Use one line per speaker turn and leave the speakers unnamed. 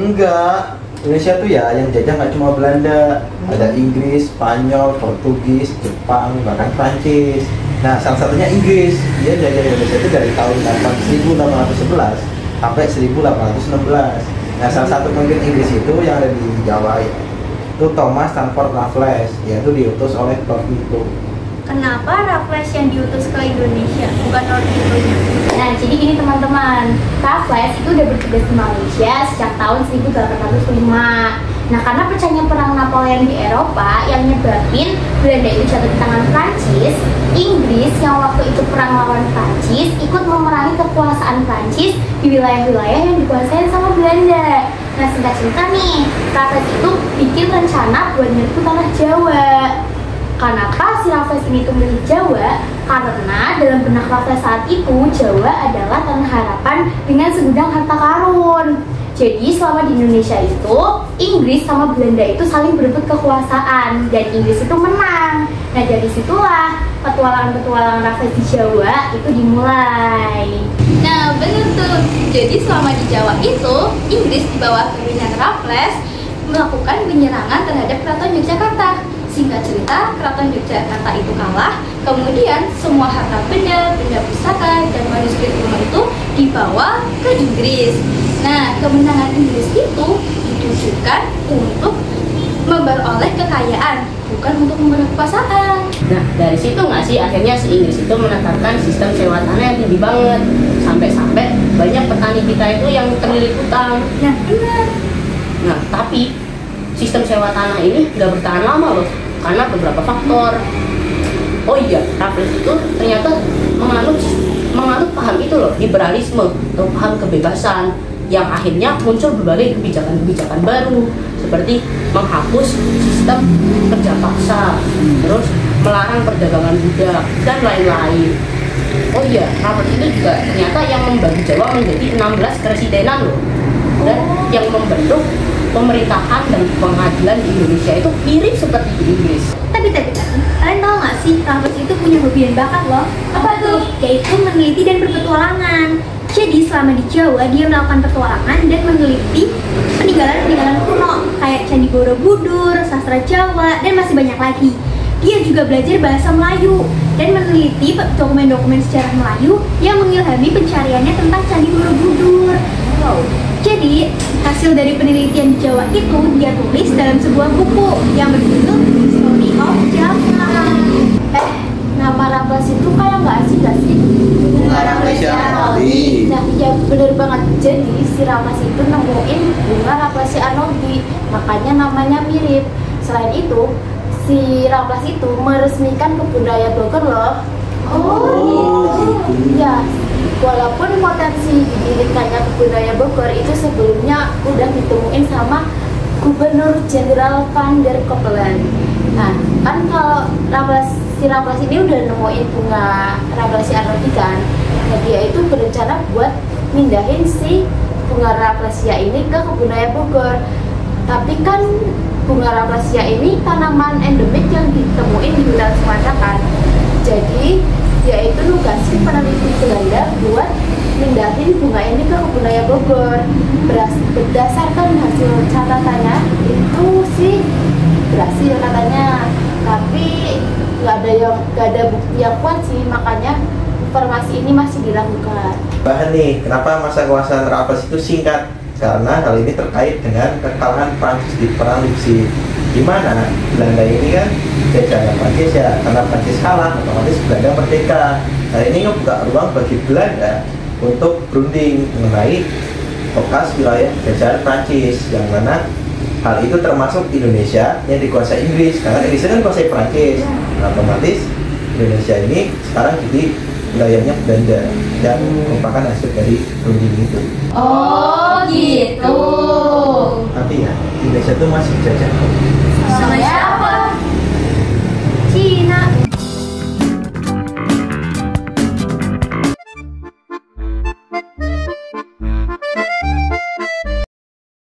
Enggak, Indonesia tuh ya yang jajah nggak cuma Belanda, ada Inggris, Spanyol, Portugis, Jepang, bahkan Prancis. Nah, salah satunya Inggris. Dia jajah Indonesia itu dari tahun 1811 sampai 1816. Nah, salah satu pemimpin Inggris itu yang ada di Jawa ya, itu Thomas Stamford Raffles, yaitu diutus oleh Lord Wimpole.
Kenapa Raffles yang diutus ke Indonesia, bukan Lord Wimpole?
Nah, jadi gini teman-teman, Raffles itu udah bertugas di Malaysia sejak tahun 1805. Nah, karena pecahnya perang Napoleon di Eropa yang nyebabin Belanda itu jatuh di tangan Prancis, Inggris yang waktu itu perang lawan Prancis ikut memerangi kekuasaan Prancis di wilayah-wilayah yang dikuasai sama Belanda. Nah, singkat cerita nih, Raffles itu bikin rencana buat nyerbu tanah Jawa. Kenapa si Raffles ini tuh milih Jawa? Karena dalam benak Raffles saat itu, Jawa adalah tanah harapan dengan segudang harta karun. Jadi selama di Indonesia itu, Inggris sama Belanda itu saling berebut kekuasaan dan Inggris itu menang. Nah, dari situlah petualangan-petualangan Raffles di Jawa itu dimulai.
Nah, bener tuh. Jadi selama di Jawa itu, Inggris di bawah pimpinan Raffles melakukan penyerangan terhadap Keraton Yogyakarta. Singkat cerita, Keraton Yogyakarta itu kalah. Kemudian semua harta benda, benda pusaka, dan manuskrip kuno itu dibawa ke Inggris. Nah, kemenangan Inggris itu ditujukan untuk memperoleh kekayaan, bukan untuk memperoleh kekuasaan.
Nah, dari situ nggak sih akhirnya si Inggris itu menetapkan sistem sewa tanah yang tinggi banget, sampai-sampai banyak petani kita itu yang terlilit utang.
Nah, benar.
Nah, tapi sistem sewa tanah ini nggak bertahan lama loh, karena beberapa faktor. Oh iya, Raffles itu ternyata menganut paham itu loh, liberalisme atau paham kebebasan, yang akhirnya muncul berbagai kebijakan-kebijakan baru seperti menghapus sistem kerja paksa, terus melarang perdagangan budak, dan lain-lain. Oh iya, Raffles itu juga ternyata yang membagi Jawa menjadi 16 keresidenan loh, dan yang membentuk pemerintahan dan pengadilan di Indonesia itu mirip seperti di Inggris.
Tapi, kalian tahu nggak sih, Raffles itu punya hobi dan bakat loh. Apa tuh? Yaitu meneliti dan berpetualangan. Jadi selama di Jawa, dia melakukan petualangan dan meneliti peninggalan-peninggalan kuno kayak Candi Borobudur, sastra Jawa, dan masih banyak lagi. Dia juga belajar bahasa Melayu dan meneliti dokumen-dokumen sejarah Melayu yang mengilhami pencariannya tentang Candi Borobudur. Wow. Jadi, hasil dari penelitian di Jawa itu dia tulis dalam sebuah buku yang berjudul Story of Java.
Nama Raffles itu kayak nggak asing gak sih?
Bunga Rafflesia Arnoldi.
Nah, ya bener banget. Jadi si Raffles itu nemuin bunga Rafflesia Arnoldi, makanya namanya mirip. Selain itu, si Raffles itu meresmikan kebun raya Bogor loh.
Oh, gitu.
Ya, walaupun potensi didirikannya kebun raya Bogor itu sebelumnya udah ditemuin sama Gubernur Jenderal Van der Coppelen. Nah, kan kalau si Raffles ini udah nemuin bunga Rafflesia Arnoldi kan, nah dia itu berencana buat mindahin si bunga Rafflesia ini ke kebun raya Bogor. Tapi kan bunga Rafflesia ini tanaman endemik yang ditemuin di hutan Sumatera kan. Jadi dia itu nugasin peneliti Belanda buat mindahin bunga ini ke kebun raya Bogor. Berdasarkan hasil catatannya itu sih berhasil katanya, tapi nggak ada bukti yang kuat sih, makanya informasi ini masih diragukan.
Bahan nih, kenapa masa kekuasaan Raffles itu singkat? Karena hal ini terkait dengan kekalahan Prancis di Perang Lipsi, di mana Belanda ini kan jajahan Prancis ya, karena Prancis kalah otomatis Belanda merdeka. Nah, ini ngebuka ruang bagi Belanda untuk berunding mengenai bekas wilayah jajahan Prancis, yang mana hal itu termasuk Indonesia yang dikuasai Inggris, karena Inggris kan kuasai Prancis. Nah, otomatis Indonesia ini sekarang jadi wilayahnya Belanda dan merupakan hasil dari berunding itu.
Oh gitu.
Tapi ya Indonesia itu masih dijajah
Sama siapa?